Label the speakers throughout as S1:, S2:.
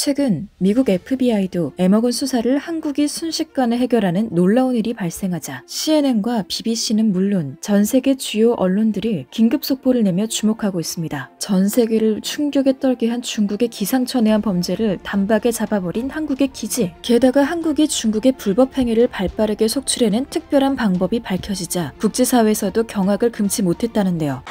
S1: 최근 미국 FBI도 에머건 수사를 한국이 순식간에 해결하는 놀라운 일이 발생하자 CNN과 BBC는 물론 전 세계 주요 언론들이 긴급 속보를 내며 주목하고 있습니다. 전 세계를 충격에 떨게 한 중국의 기상천외한 범죄를 단박에 잡아버린 한국의 기지. 게다가 한국이 중국의 불법 행위를 발빠르게 속출해낸 특별한 방법이 밝혀지자 국제사회에서도 경악을 금치 못했다는데요.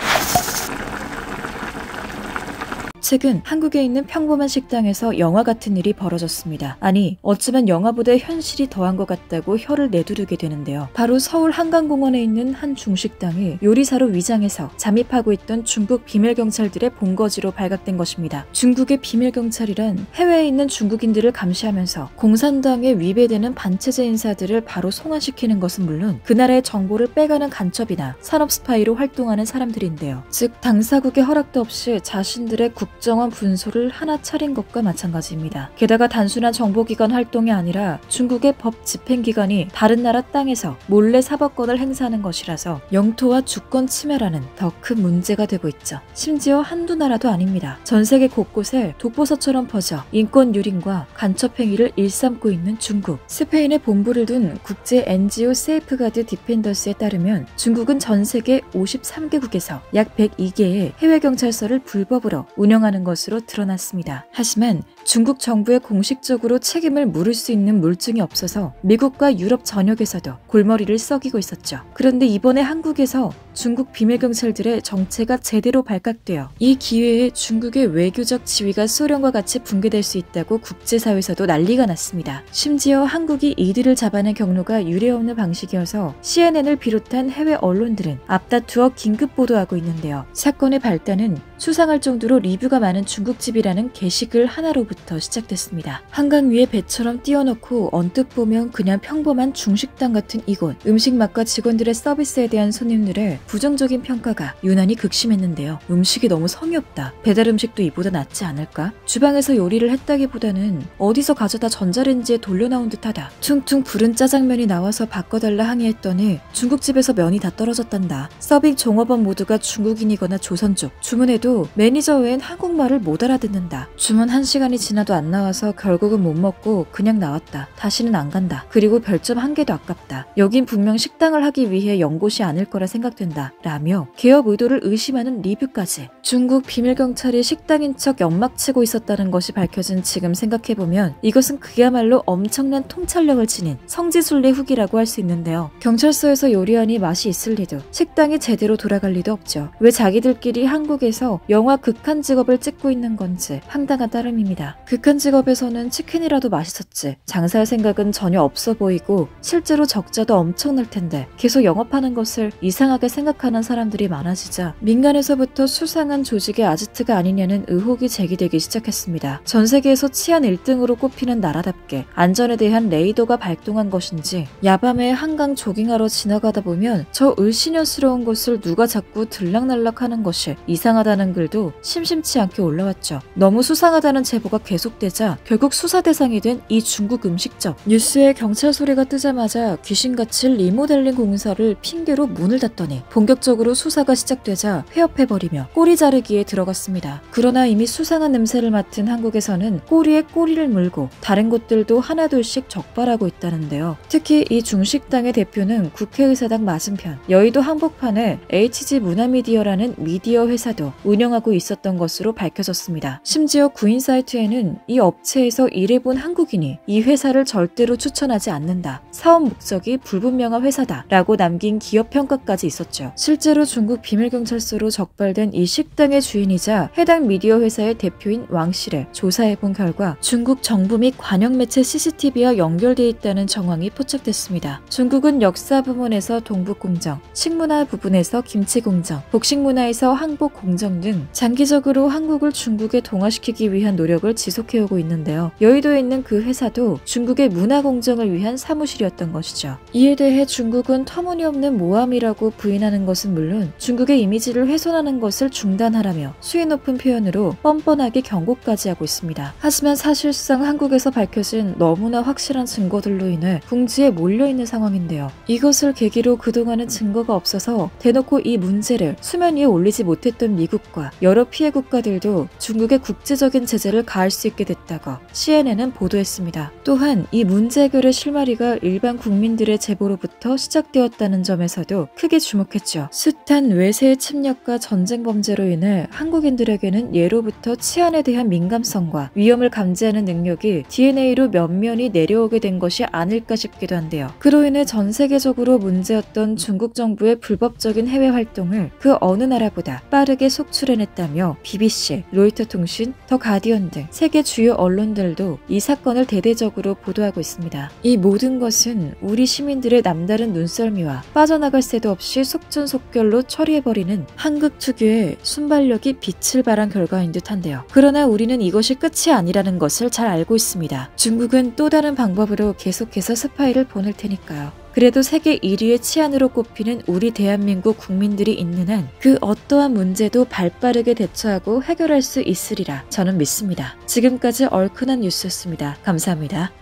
S1: 최근 한국에 있는 평범한 식당에서 영화 같은 일이 벌어졌습니다. 아니, 어쩌면 영화보다 현실이 더한 것 같다고 혀를 내두르게 되는데요. 바로 서울 한강공원에 있는 한 중식당이 요리사로 위장해서 잠입하고 있던 중국 비밀경찰들의 본거지로 발각된 것입니다. 중국의 비밀경찰이란 해외에 있는 중국인들을 감시하면서 공산당에 위배되는 반체제 인사들을 바로 송환시키는 것은 물론 그 나라의 정보를 빼가는 간첩이나 산업 스파이로 활동하는 사람들인데요. 즉 당사국의 허락도 없이 자신들의 국정원 분소를 하나 차린 것과 마찬가지입니다. 게다가 단순한 정보기관 활동이 아니라 중국의 법 집행기관이 다른 나라 땅에서 몰래 사법권을 행사하는 것이라서 영토와 주권 침해라는 더 큰 문제가 되고 있죠. 심지어 한두 나라도 아닙니다. 전 세계 곳곳에 독보서처럼 퍼져 인권 유린과 간첩 행위를 일삼고 있는 중국. 스페인에 본부를 둔 국제 NGO 세이프가드 디펜더스에 따르면 중국은 전 세계 53개국에서 약 102개의 해외경찰서를 불법으로 운영하는 것으로 드러났습니다. 하지만 중국 정부에 공식적으로 책임을 물을 수 있는 물증이 없어서 미국과 유럽 전역에서도 골머리를 썩이고 있었죠. 그런데 이번에 한국에서 중국 비밀경찰들의 정체가 제대로 발각되어 이 기회에 중국의 외교적 지위가 소련과 같이 붕괴될 수 있다고 국제사회에서도 난리가 났습니다. 심지어 한국이 이들을 잡아낸 경로가 유례없는 방식이어서 CNN을 비롯한 해외 언론들은 앞다투어 긴급 보도하고 있는데요. 사건의 발단은 수상할 정도로 리뷰가 많은 중국집이라는 게시글 하나로부터 시작됐습니다. 한강 위에 배처럼 띄워놓고 언뜻 보면 그냥 평범한 중식당 같은 이곳. 음식 맛과 직원들의 서비스에 대한 손님들의 부정적인 평가가 유난히 극심했는데요. 음식이 너무 성의 없다. 배달 음식도 이보다 낫지 않을까? 주방에서 요리를 했다기보다는 어디서 가져다 전자레인지에 돌려나온 듯하다. 퉁퉁 부른 짜장면이 나와서 바꿔달라 항의했더니 중국집에서 면이 다 떨어졌단다. 서빙 종업원 모두가 중국인이거나 조선족. 주문해도 매니저 외엔 한국말을 못 알아듣는다. 주문 1시간이 지나도 안 나와서 결국은 못 먹고 그냥 나왔다. 다시는 안 간다. 그리고 별점 1개도 아깝다. 여긴 분명 식당을 하기 위해 연 곳이 아닐 거라 생각된다. 라며 개업 의도를 의심하는 리뷰까지. 중국 비밀경찰이 식당인 척 연막치고 있었다는 것이 밝혀진 지금 생각해보면 이것은 그야말로 엄청난 통찰력을 지닌 성지순례 후기라고 할 수 있는데요. 경찰서에서 요리하니 맛이 있을 리도, 식당이 제대로 돌아갈 리도 없죠. 왜 자기들끼리 한국에서 영화 극한 직업을 찍고 있는 건지 황당한 따름입니다. 극한 직업에서는 치킨이라도 맛있었지. 장사할 생각은 전혀 없어 보이고 실제로 적자도 엄청날 텐데 계속 영업하는 것을 이상하게 생각하는 사람들이 많아지자 민간에서부터 수상한 조직의 아지트가 아니냐는 의혹이 제기되기 시작했습니다. 전 세계에서 치안 1등으로 꼽히는 나라답게 안전에 대한 레이더가 발동한 것인지 야밤에 한강 조깅하러 지나가다 보면 저 을씨년스러운 곳을 누가 자꾸 들락날락하는 것이 이상하다는 글도 심심치 않게 올라왔죠. 너무 수상하다는 제보가 계속되자 결국 수사 대상이 된 이 중국 음식점. 뉴스에 경찰 소리가 뜨자마자 귀신같이 리모델링 공사를 핑계로 문을 닫더니 본격적으로 수사가 시작되자 폐업해버리며 꼬리 자르기에 들어갔습니다. 그러나 이미 수상한 냄새를 맡은 한국에서는 꼬리에 꼬리를 물고 다른 곳들도 하나둘씩 적발하고 있다는데요. 특히 이 중식당의 대표는 국회의사당 맞은편 여의도 한복판에 HG 문화미디어라는 미디어 회사도 운영하고 있었던 것으로 밝혀졌습니다. 심지어 구인 사이트에는 이 업체에서 일해본 한국인이 이 회사를 절대로 추천하지 않는다. 사업 목적이 불분명한 회사다 라고 남긴 기업 평가까지 있었죠. 실제로 중국 비밀경찰서로 적발된 이 식당의 주인이자 해당 미디어 회사의 대표인 왕실에 조사해본 결과 중국 정부 및 관영매체 CCTV와 연결돼 있다는 정황이 포착됐습니다. 중국은 역사 부문에서 동북공정, 식문화 부분에서 김치공정, 복식문화에서 한복공정 등 장기적으로 한국을 중국에 동화시키기 위한 노력을 지속해오고 있는데요. 여의도에 있는 그 회사도 중국의 문화공정을 위한 사무실이었던 것이죠. 이에 대해 중국은 터무니없는 모함이라고 부인하는 것은 물론 중국의 이미지를 훼손하는 것을 중단하라며 수위 높은 표현으로 뻔뻔하게 경고까지 하고 있습니다. 하지만 사실상 한국에서 밝혀진 너무나 확실한 증거들로 인해 궁지에 몰려있는 상황인데요. 이것을 계기로 그동안은 증거가 없어서 대놓고 이 문제를 수면 위에 올리지 못했던 미국도 한국과 여러 피해 국가들도 중국의 국제적인 제재를 가할 수 있게 됐다고 CNN은 보도했습니다. 또한 이 문제 해결의 실마리가 일반 국민들의 제보로부터 시작되었다는 점에서도 크게 주목했죠. 숱한 외세의 침략과 전쟁 범죄로 인해 한국인들에게는 예로부터 치안에 대한 민감성과 위험을 감지하는 능력이 DNA로 면면이 내려오게 된 것이 아닐까 싶기도 한데요. 그로 인해 전 세계적으로 문제였던 중국 정부의 불법적인 해외 활동을 그 어느 나라보다 빠르게 속출해냈다며 BBC, 로이터 통신, 더 가디언 등 세계 주요 언론들도 이 사건을 대대적으로 보도하고 있습니다. 이 모든 것은 우리 시민들의 남다른 눈썰미와 빠져나갈 새도 없이 속전속결로 처리해버리는 한국 특유의 순발력이 빛을 발한 결과인 듯한데요. 그러나 우리는 이것이 끝이 아니라는 것을 잘 알고 있습니다. 중국은 또 다른 방법으로 계속해서 스파이를 보낼 테니까요. 그래도 세계 1위의 치안으로 꼽히는 우리 대한민국 국민들이 있는 한 그 어떠한 문제도 발빠르게 대처하고 해결할 수 있으리라 저는 믿습니다. 지금까지 얼큰한 뉴스였습니다. 감사합니다.